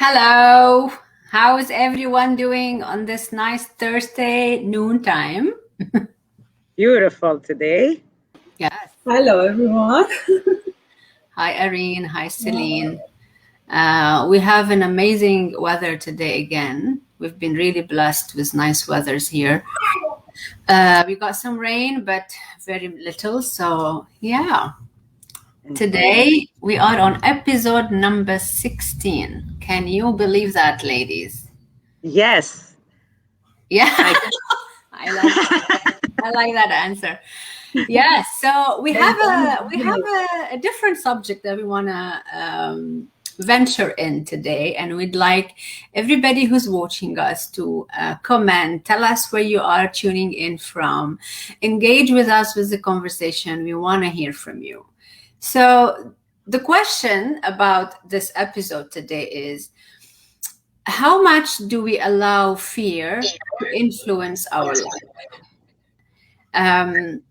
Hello. How is everyone doing on this nice Thursday noontime? Beautiful today. Yes. Hello, everyone. Hi, Irene. Hi, Celine. We have an amazing weather today again. We've been really blessed with nice weathers here. We got some rain, but very little. So, yeah. Today we are on episode number 16. Can you believe that, ladies? Yes. Yeah. I like that answer. Yes. So we have a different subject that we want to venture in today, and we'd like everybody who's watching us to comment, tell us where you are tuning in from, engage with us with the conversation. We want to hear from you. So the question about this episode today is, how much do we allow fear to influence our life? And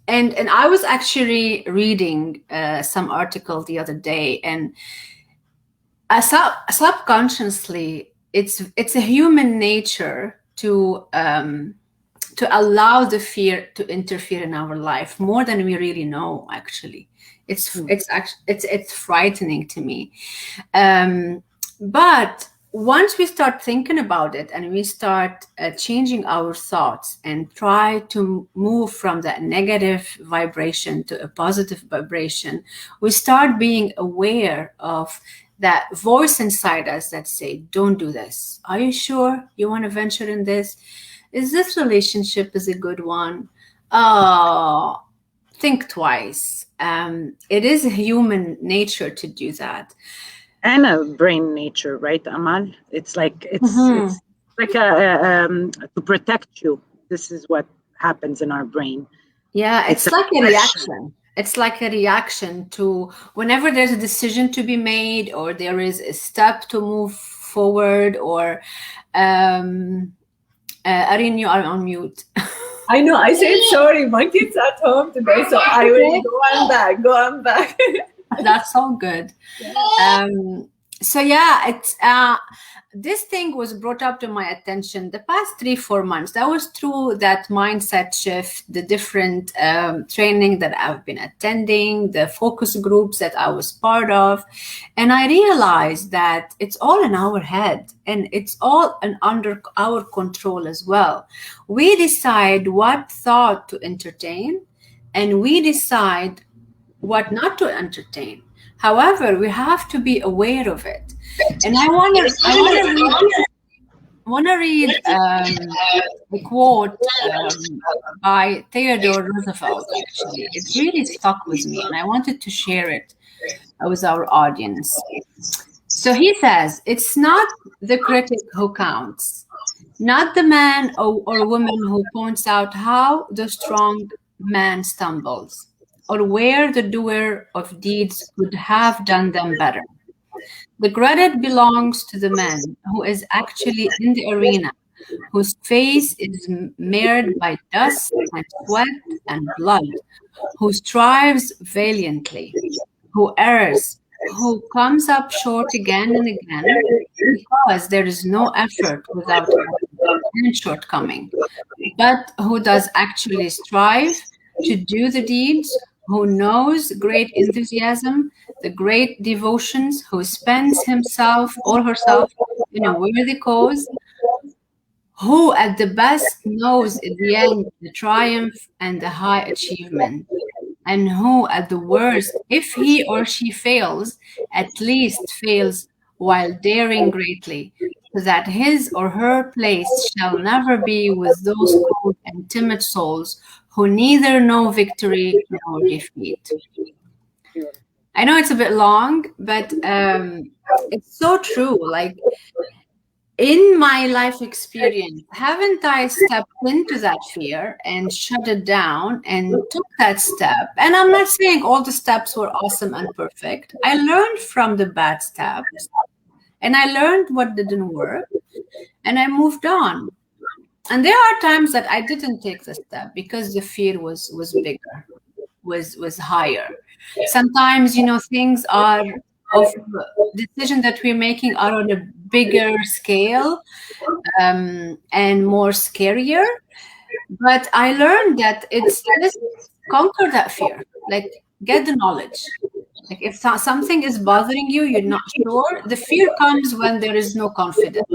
I was actually reading some article the other day, and subconsciously, it's a human nature to allow the fear to interfere in our life more than we really know. Actually, it's frightening to me, but once we start thinking about it and we start changing our thoughts and try to move from that negative vibration to a positive vibration, we start being aware of that voice inside us that say, don't do this. Are you sure you want to venture in this? Is this relationship is a good one? Oh, think twice. It is a human nature to do that. And a brain nature, right, Amal? It's like it's like to protect you. This is what happens in our brain. Yeah, it's like a reaction. It's like a reaction to whenever there's a decision to be made, or there is a step to move forward, or Irene, you are on mute. I know. I said sorry. My kid's at home today, so I will go on back. That's all good. So yeah, it's this thing was brought up to my attention the past 3-4 months. That was through that mindset shift, the different training that I've been attending, the focus groups that I was part of, and I realized that it's all in our head and it's all under our control as well. We decide what thought to entertain, and we decide what not to entertain. However, we have to be aware of it. And I want to read a quote by Theodore Roosevelt, actually. It really stuck with me, and I wanted to share it with our audience. So he says, it's not the critic who counts, not the man or woman who points out how the strong man stumbles, or where the doer of deeds could have done them better. The credit belongs to the man who is actually in the arena, whose face is marred by dust and sweat and blood, who strives valiantly, who errs, who comes up short again and again, because there is no effort without shortcoming, but who does actually strive to do the deeds, who knows great enthusiasm, the great devotions, who spends himself or herself in a worthy cause, who at the best knows at the end the triumph and the high achievement, and who at the worst, if he or she fails, at least fails while daring greatly, so that his or her place shall never be with those cold and timid souls who neither know victory nor defeat. I know it's a bit long, but it's so true. Like, in my life experience, haven't I stepped into that fear and shut it down and took that step? And I'm not saying all the steps were awesome and perfect. I learned from the bad steps, and I learned what didn't work, and I moved on. And there are times that I didn't take the step because the fear was bigger, was higher. Sometimes, things are of decisions that we're making are on a bigger scale, and more scarier. But I learned that it's just conquer that fear. Like, get the knowledge. Like, if something is bothering you, you're not sure. The fear comes when there is no confidence.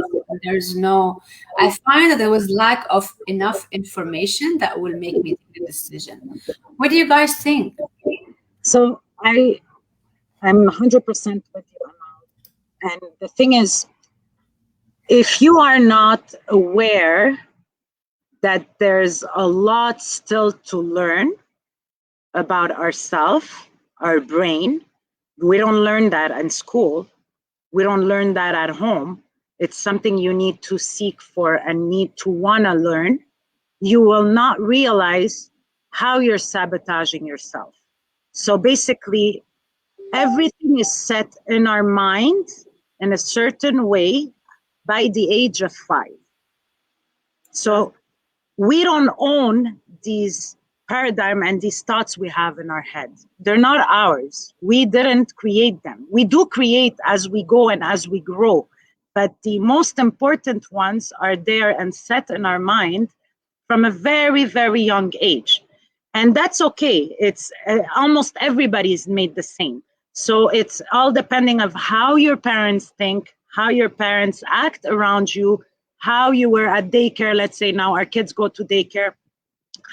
There's no. I find that there was lack of enough information that will make me take a decision. What do you guys think? So I'm 100% with you, Amal. And the thing is, if you are not aware that there's a lot still to learn about ourselves, our brain, we don't learn that in school. We don't learn that at home. It's something you need to seek for and need to want to learn. You will not realize how you're sabotaging yourself. So basically, everything is set in our mind in a certain way by the age of 5. So we don't own these paradigm and these thoughts we have in our head. They're not ours. We didn't create them. We do create as we go and as we grow. But the most important ones are there and set in our mind from a very, very young age. And that's okay. It's almost everybody's made the same. So it's all depending of how your parents think, how your parents act around you, how you were at daycare. Let's say now our kids go to daycare.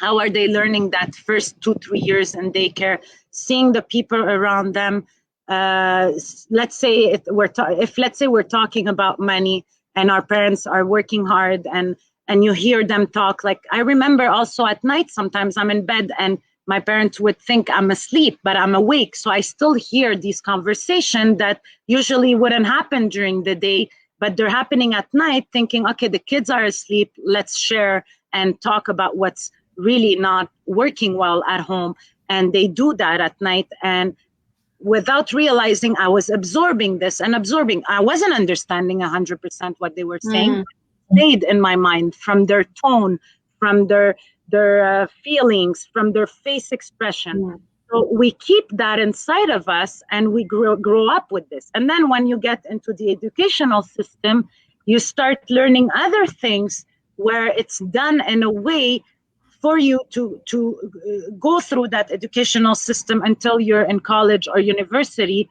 How are they learning that first 2-3 years in daycare, seeing the people around them? Let's say if let's say we're talking about money and our parents are working hard and you hear them talk. Like, I remember also at night, sometimes I'm in bed and my parents would think I'm asleep, but I'm awake. So I still hear these conversations that usually wouldn't happen during the day, but they're happening at night, thinking, okay, the kids are asleep, let's share and talk about what's really not working well at home. And they do that at night. And without realizing, I was absorbing this and absorbing. I wasn't understanding 100% what they were saying. Stayed in my mind from their tone, from their feelings, from their face expression. So we keep that inside of us and we grow up with this. And then when you get into the educational system, you start learning other things where it's done in a way for you to go through that educational system until you're in college or university.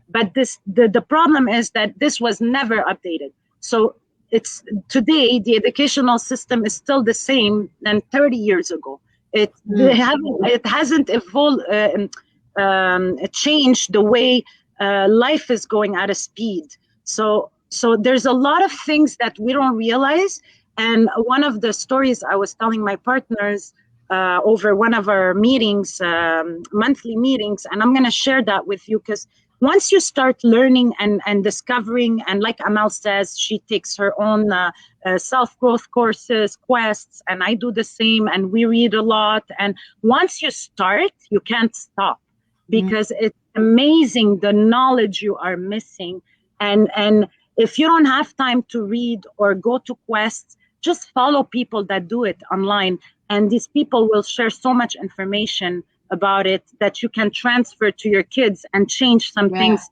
But the problem is that this was never updated. So it's today the educational system is still the same than 30 years ago. It hasn't evolved, changed the way life is going at a speed. So there's a lot of things that we don't realize. And one of the stories I was telling my partners over one of our meetings, monthly meetings, and I'm going to share that with you, because once you start learning and discovering, and like Amal says, she takes her own self-growth courses, quests, and I do the same, and we read a lot. And once you start, you can't stop, because it's amazing the knowledge you are missing. And if you don't have time to read or go to quests, just follow people that do it online. And these people will share so much information about it that you can transfer to your kids and change some things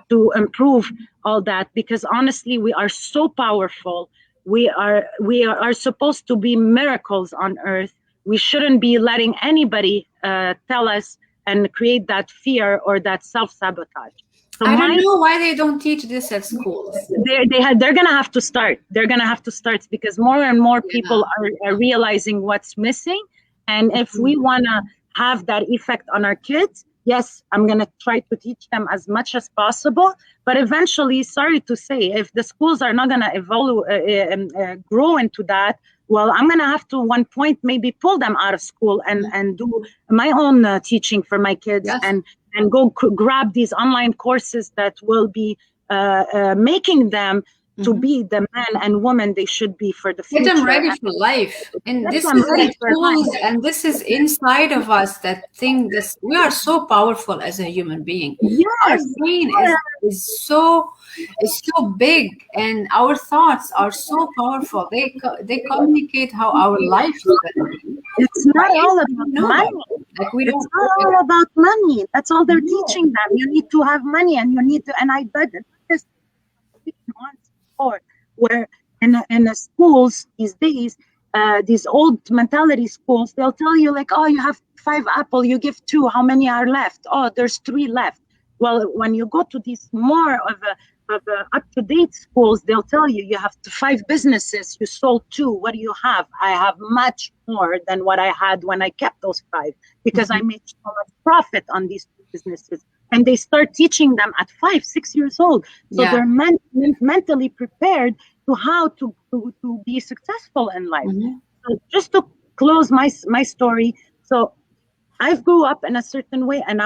to improve all that. Because honestly, we are so powerful. We are supposed to be miracles on earth. We shouldn't be letting anybody tell us and create that fear or that self-sabotage. So I don't know why they don't teach this at schools. They're going to have to start. They're going to have to start, because more and more people are realizing what's missing. And if we want to have that effect on our kids, yes, I'm going to try to teach them as much as possible. But eventually, sorry to say, if the schools are not going to grow into that, well, I'm going to have to, one point, maybe pull them out of school and do my own teaching for my kids, and go grab these online courses that will be making them to be the man and woman they should be for the future. Get them ready for life. And this is like tools, and this is inside of us, that thing, we are so powerful as a human being. Our brain is so big, and our thoughts are so powerful. They communicate how our life is going to be. It's not all about money. Like, it's not all about money. That's all they're teaching them. You need to have money, and you need to, and I bet before, where in the schools these days, these old mentality schools, they'll tell you like, oh, you have 5 apple, you give 2. How many are left? Oh, there's 3 left. Well, when you go to these more of up-to-date schools, they'll tell you you have 5 businesses, you sold 2. What do you have? I have much more than what I had when I kept those 5, because I made so much profit on these 2 businesses. And they start teaching them at 5, 6 years old. So they're mentally prepared to how to be successful in life. So just to close my story, so I grew up in a certain way, and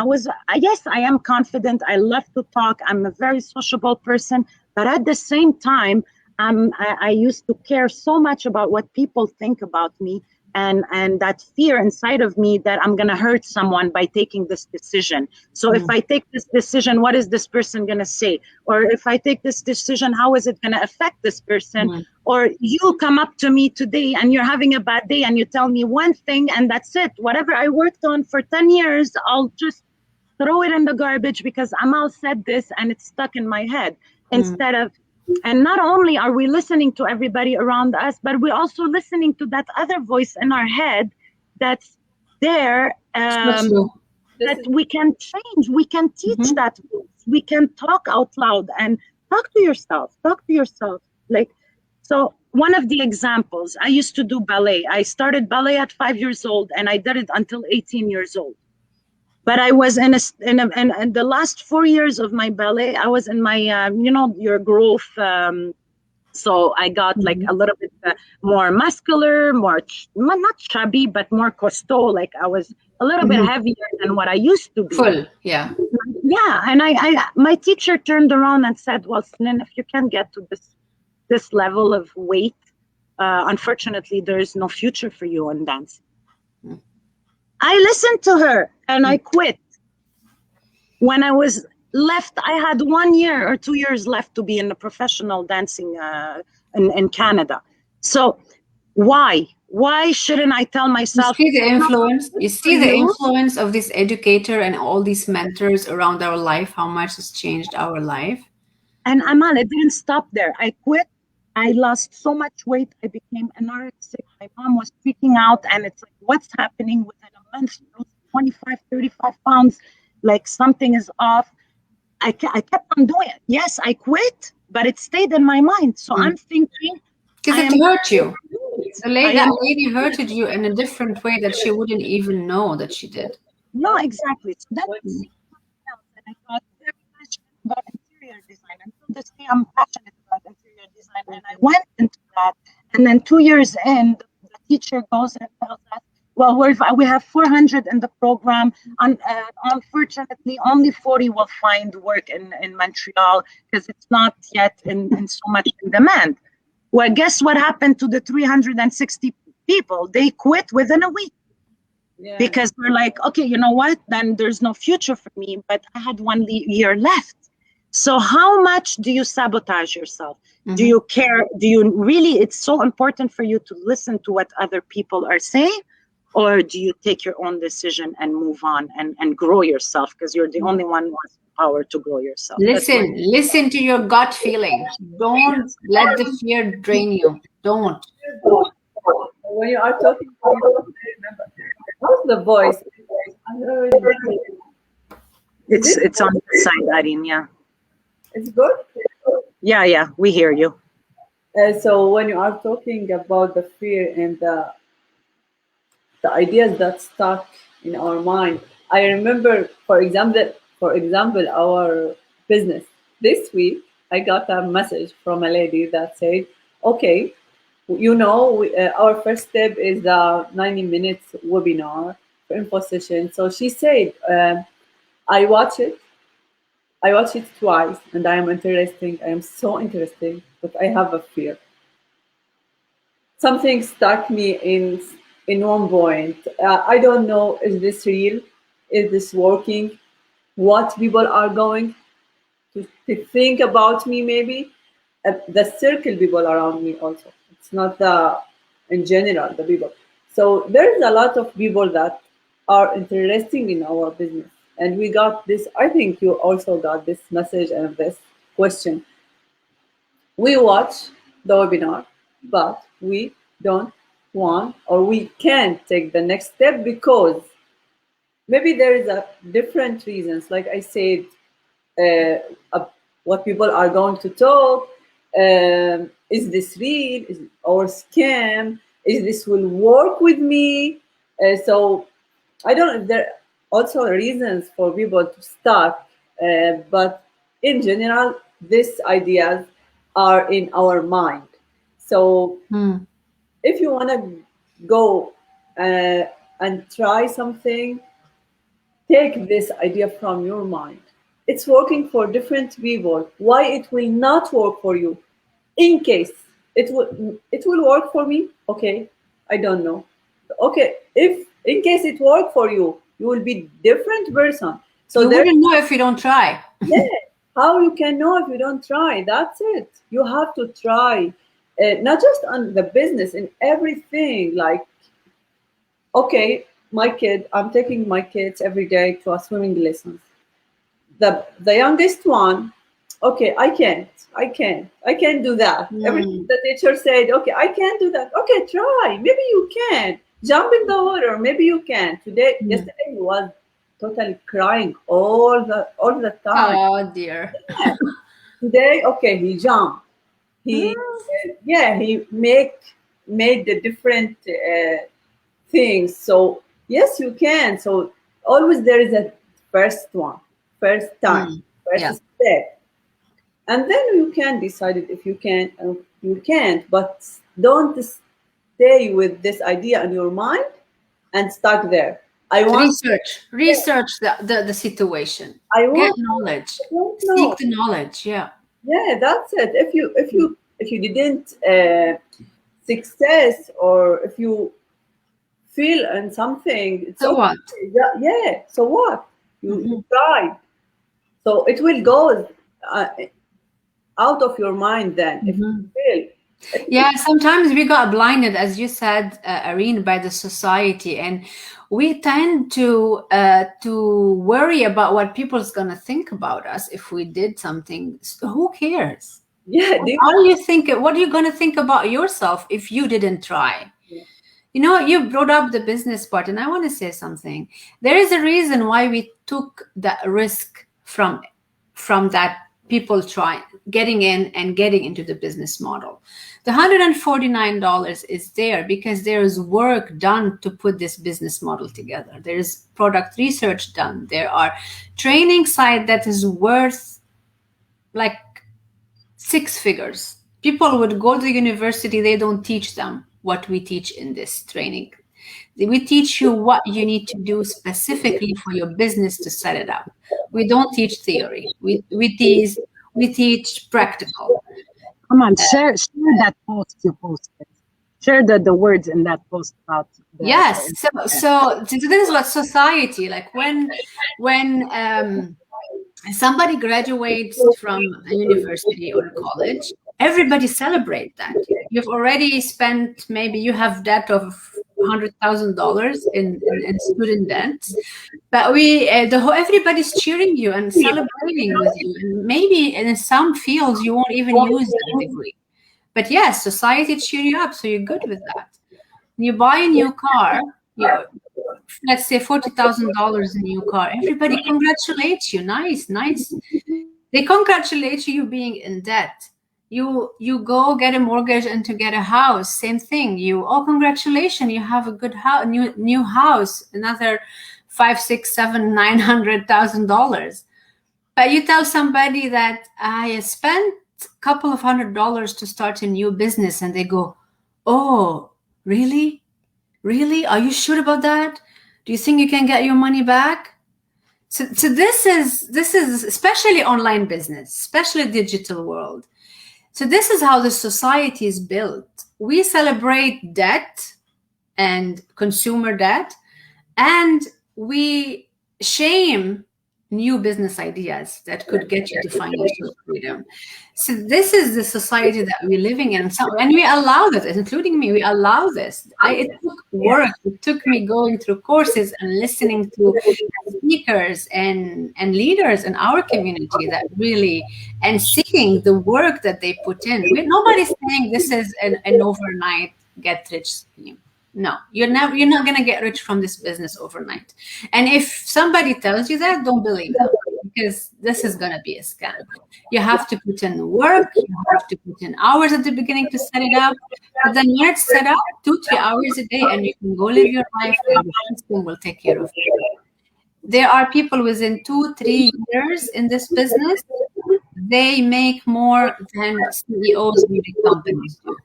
yes, I am confident. I love to talk. I'm a very sociable person, but at the same time, I used to care so much about what people think about me, and that fear inside of me that I'm going to hurt someone by taking this decision. So if I take this decision, what is this person going to say? Or if I take this decision, how is it going to affect this person? Or you come up to me today and you're having a bad day and you tell me one thing and that's it. Whatever I worked on for 10 years, I'll just throw it in the garbage because Amal said this and it's stuck in my head. Instead of, and not only are we listening to everybody around us, but we're also listening to that other voice in our head that's there, that we can change. We can teach that voice. We can talk out loud and talk to yourself. Like, so one of the examples, I used to do ballet. I started ballet at 5 years old and I did it until 18 years old. But I was in the last 4 years of my ballet, I was in my, your growth. So I got like a little bit more muscular, not chubby, but more costaud. Like I was a little bit heavier than what I used to be. Full, yeah. Yeah, and my teacher turned around and said, well, Celine, if you can get to this level of weight, unfortunately, there is no future for you in dance. I listened to her and I quit. When I was left, I had 1 year or 2 years left to be in the professional dancing in Canada. So why shouldn't I tell myself? You see the influence of this educator and all these mentors around our life, how much has changed our life. And Amal, it didn't stop there. I quit. I lost so much weight. I became anorexic. My mom was freaking out. And it's like, what's happening within a month? 25, 35 pounds. Like something is off. I kept on doing it. Yes, I quit, but it stayed in my mind. So I'm thinking. Because it hurt you. The lady hurted you in a different way that she wouldn't even know that she did. No, exactly. So that was something else. And I got very passionate about interior design. Until this day, I'm passionate about interior design. And I went into that. And then 2 years in, the teacher goes and tells us, well, we have 400 in the program. Unfortunately, only 40 will find work in Montreal because it's not yet in so much in demand. Well, guess what happened to the 360 people? They quit within a week. Yeah. Because we're like, okay, you know what? Then there's no future for me. But I had 1 year left. So how much do you sabotage yourself? Do you care? Do you really? It's so important for you to listen to what other people are saying. Or do you take your own decision and move on and grow yourself? Because you're the only one who has power to grow yourself. Listen to your gut feeling. Don't let the fear drain you. Don't. When you are talking, how's the voice? It's on the side, Irene. Yeah. It's good. Yeah, we hear you. So when you are talking about the fear and the ideas that stuck in our mind, I remember, for example, our business. This week, I got a message from a lady that said, okay, our first step is the 90 minutes webinar for info session. So she said, I watched it twice and I am so interested, but I have a fear. Something stuck me in one point. I don't know, is this real? Is this working? What people are going to think about me, maybe? The circle people around me also. It's not in general, the people. So there's a lot of people that are interested in our business. And we got this, I think you also got this message and this question. We watch the webinar, but we don't want or we can't take the next step because maybe there is a different reasons. Like I said, what people are going to talk. Is this real? Is or scam? Is this will work with me? So I don't know if there are also reasons for people to start, but in general, these ideas are in our mind. So if you want to go and try something, take this idea from your mind. It's working for different people. Why it will not work for you? In case it will work for me, okay, I don't know. Okay, if in case it worked for you, you will be different person. So You there, wouldn't know if you don't try. yeah, how you can know if you don't try? That's it. You have to try, not just on the business, in everything. Like, okay, I'm taking my kids every day to a swimming lessons. The youngest one, okay, I can't do that. Every time the teacher said, okay, I can't do that. Okay, try. Maybe you can. Jump in the water. Maybe you can. Yesterday he was totally crying all the time. Oh dear. Yeah. Today, okay, he jumped. He yeah, he made the different things. So yes, you can. So always there is a first one, first time, first Yeah. step, and then you can decide it if you can and you can't. But don't stay with this idea in your mind and stuck there. I want. Research the situation. I Get want. knowledge. I don't Seek know. the knowledge. Yeah. Yeah, that's it. If you didn't success, or if you feel in something, it's So okay. what? Yeah. So what? You tried. So it will go out of your mind then if you fail. Yeah, sometimes we got blinded, as you said, Irene, by the society, and we tend to worry about what people's gonna think about us if we did something. Who cares? Yeah, What are you thinking? What are you gonna think about yourself if you didn't try? You know, you brought up the business part, and I want to say something. There is a reason why we took that risk from that people trying getting in and getting into the business model. The $149 is there because there is work done to put this business model together. There is product research done. There are training side that is worth like 6 figures. People would go to the university, they don't teach them what we teach in this training. We teach you what you need to do specifically for your business to set it up. We don't teach theory. We teach practical. Come on, share that post you posted. Share the words in that post about Yes. So this is what society like when somebody graduates from a university or a college, everybody celebrate that. You've already spent, maybe you have debt of $100,000 in student debts, but everybody's cheering you and celebrating with you. And maybe in some fields you won't even use that degree. But yes, society cheer you up, so you're good with that. You buy a new car, let's say $40,000 a new car. Everybody congratulates you. Nice, nice. They congratulate you being in debt. You go get a mortgage and to get a house. Same thing. Congratulations, you have a good house, new house, another $5, $6, $7, $900,000. But you tell somebody that I spent a couple of $100 to start a new business, and they go, "Oh, really? Really? Are you sure about that? Do you think you can get your money back?" So this is especially online business, especially digital world. So this is how the society is built. We celebrate debt and consumer debt, and we shame new business ideas that could get you to financial freedom. So this is the society that we're living in. So, and we allow this, including me, we allow this. It took work. It took me going through courses and listening to speakers and leaders in our community that really, and seeing the work that they put in. Nobody's saying this is an overnight get rich scheme. No, you're not going to get rich from this business overnight. And if somebody tells you that, don't believe them, because this is going to be a scam. You have to put in work, you have to put in hours at the beginning to set it up, but then when it's set up 2-3 hours a day and you can go live your life and the system will take care of you. There are people within 2-3 years in this business, they make more than CEOs of big companies do.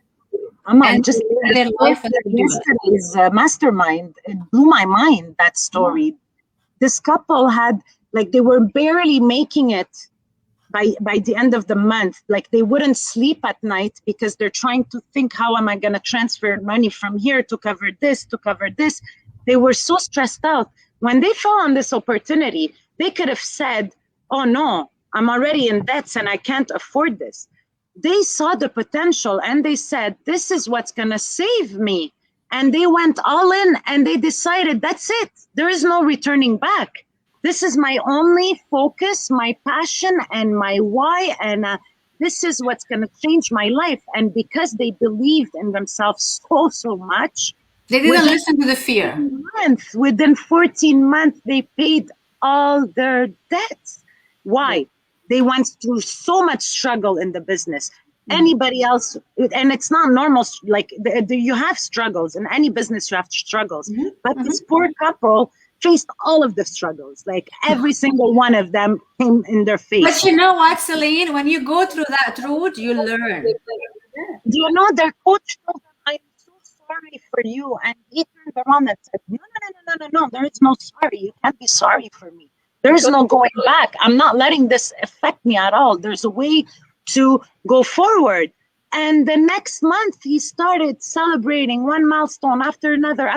I just their life yesterday's mastermind. It blew my mind, that story. This couple had, like, they were barely making it by the end of the month. Like, they wouldn't sleep at night because they're trying to think, how am I going to transfer money from here to cover this, to cover this. They were so stressed out. When they fell on this opportunity, they could have said, oh no, I'm already in debts and I can't afford this. They saw the potential and they said, this is what's going to save me. And they went all in and they decided, that's it. There is no returning back. This is my only focus, my passion, and my why. And this is what's going to change my life. And because they believed in themselves so much, they didn't listen to the fear. Within 14 months, they paid all their debts. Why? They went through so much struggle in the business. Anybody else, and it's not normal, like you have struggles in any business, you have struggles. But this poor couple faced all of the struggles, like every single one of them came in their face. But you know what, Celine, when you go through that route, you learn. Do you know their coach told them, I'm so sorry for you, and he turned around and said, no, there is no sorry. You can't be sorry for me. There's no going back. I'm not letting this affect me at all. There's a way to go forward. And the next month, he started celebrating one milestone after another,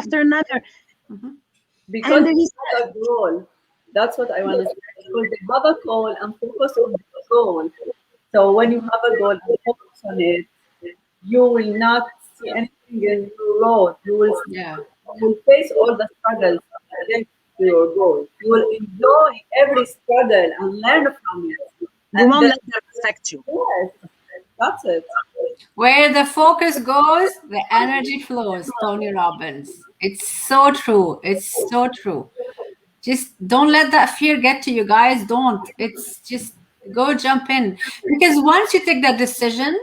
Because they have a goal. That's what I want to say. Because they have a goal and focus on the goal. So when you have a goal and focus on it, you will not see anything in your road. You will face all the struggles to your goal. You will enjoy every struggle and learn from it. You won't let them affect you. Yes, that's it. Where the focus goes, the energy flows. Tony Robbins. It's so true. It's so true. Just don't let that fear get to you, guys. Don't. It's just go jump in. Because once you take that decision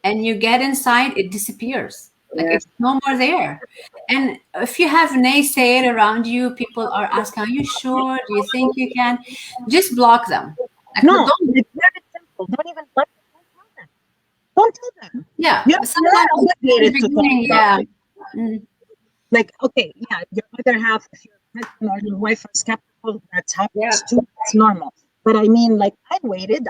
and you get inside, it disappears. Like it's no more there. And if you have naysayer around you, people are asking, are you sure? Do you think you can? Just block them. Like, no, it's very simple. Don't even let them. Don't tell them. Yeah. Sometimes obligated to talk. Like, okay, your other half, if your husband or your wife are skeptical, that's happens too. It's normal. But I mean, like, I waited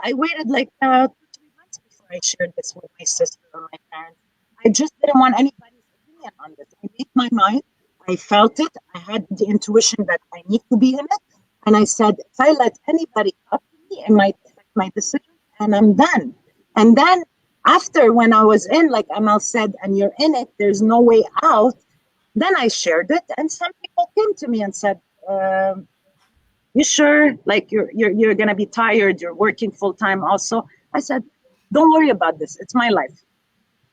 like 3 months before I shared this with my sister or my parents. I just didn't want anybody's opinion on this. I made my mind. I felt it. I had the intuition that I need to be in it. And I said, if I let anybody up to me, it might affect my decision, and I'm done. And then after, when I was in, like Amal said, and you're in it, there's no way out. Then I shared it, and some people came to me and said, you sure? Like, you're going to be tired. You're working full time also. I said, don't worry about this. It's my life.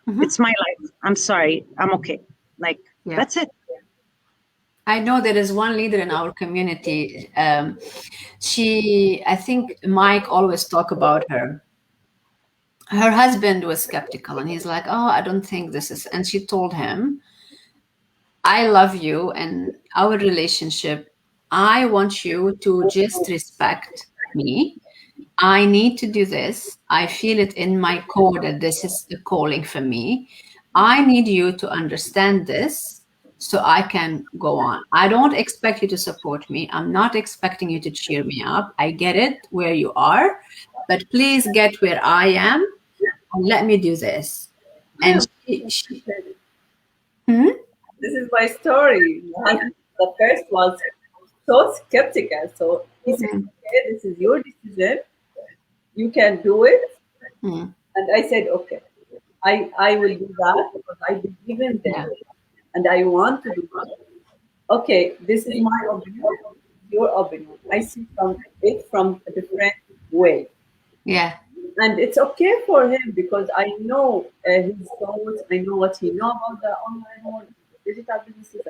It's my life. I'm sorry. I'm okay. Like, that's it. I know there is one leader in our community. I think Mike always talk about her. Her husband was skeptical and he's like, oh, I don't think this is. And she told him, I love you and our relationship. I want you to just respect me. I need to do this. I feel it in my core that this is the calling for me. I need you to understand this so I can go on. I don't expect you to support me. I'm not expecting you to cheer me up. I get it where you are, but please get where I am and let me do this. And this is my story. The first was so skeptical. So he said, okay, this is your decision. You can do it. Mm. And I said, okay, I will do that because I believe in Yeah. them and I want to do that. Okay, this is my opinion, your opinion. I see from a different way. Yeah. And it's okay for him because I know his thoughts, I know what he know about the online world, digital businesses,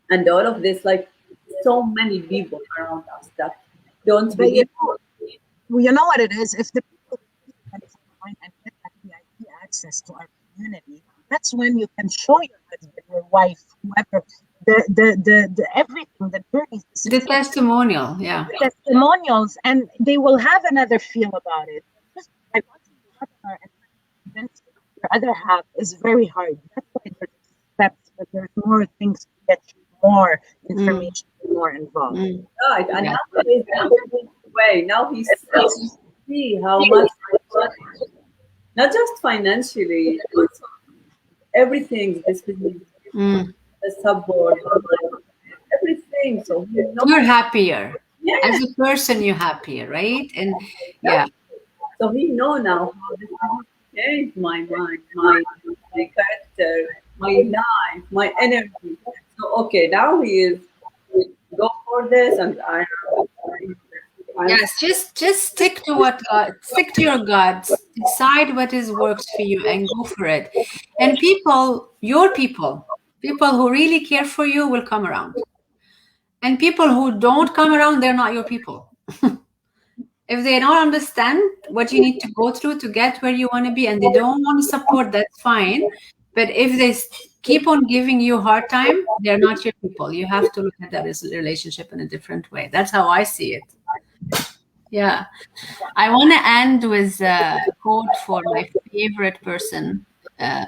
and all of this. Like so many people around us that don't But believe. you know what it is? If the people can join and get that VIP access to our community, that's when you can show your husband, your wife, whoever, the everything, the journeys, the The success, testimonial. Yeah. the testimonials, and they will have another feel about it. Just by watching the webinar and convince your other half is very hard. That's why there's steps, but there's more things to get you more Mm. information, more involved. Mm. Right, and Yeah. now he's in a good way. Now he's see how much, not just financially, also everything. This business, Mm. the subboard, everything. So he's not. You're happier. Yeah, As a person, you're happier, right? And yeah. so he know now how this business changed my mind, my character, my life, my energy. So okay, now he is go for this, and I'm Yes, just stick to what stick to your guts. Decide what is works for you and go for it. And people, your people who really care for you will come around. And people who don't come around, they're not your people. If they don't understand what you need to go through to get where you want to be and they don't want to support, that's fine. But if they keep on giving you a hard time, they're not your people. You have to look at that as a relationship in a different way. That's how I see it. Yeah. I want to end with a quote for my favorite person,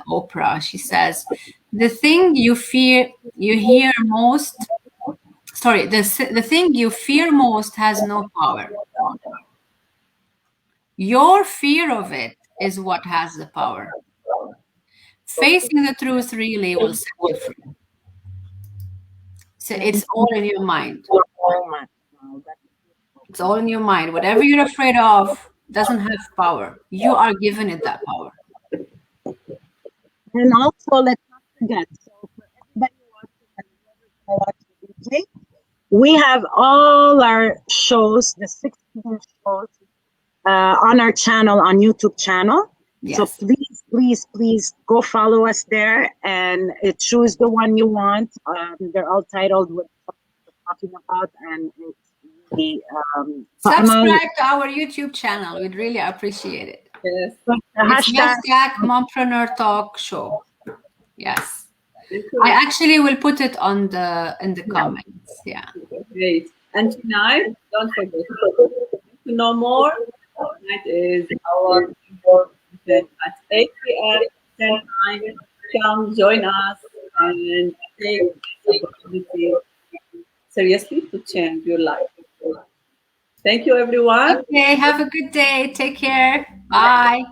Oprah. She says, "The thing you hear most, sorry, the thing you fear most has no power. Your fear of it is what has the power. Facing the truth really will set you free. So it's all in your mind. So much. Wow, that's beautiful. It's all in your mind. Whatever you're afraid of doesn't have power. You are given it that power." And also, let's not forget. So, for everybody watching and whoever's gonna watch the replay, we have all our shows, the 16 shows, on our channel, on YouTube channel. So Yes. please, please, please go follow us there and choose the one you want. They're all titled with what we're talking about, and it's really Subscribe to our YouTube channel. We'd really appreciate it. yes. the It's hashtag. #Mompreneurtalk show. Yes. Thank I you. actually will put it on in the comments. Yeah. Great. And tonight, don't forget to know more. Tonight is our event at 8 p.m. 10 time. Come join us and take this opportunity seriously to change your life. Thank you, everyone. Okay. Have a good day. Take care. Bye.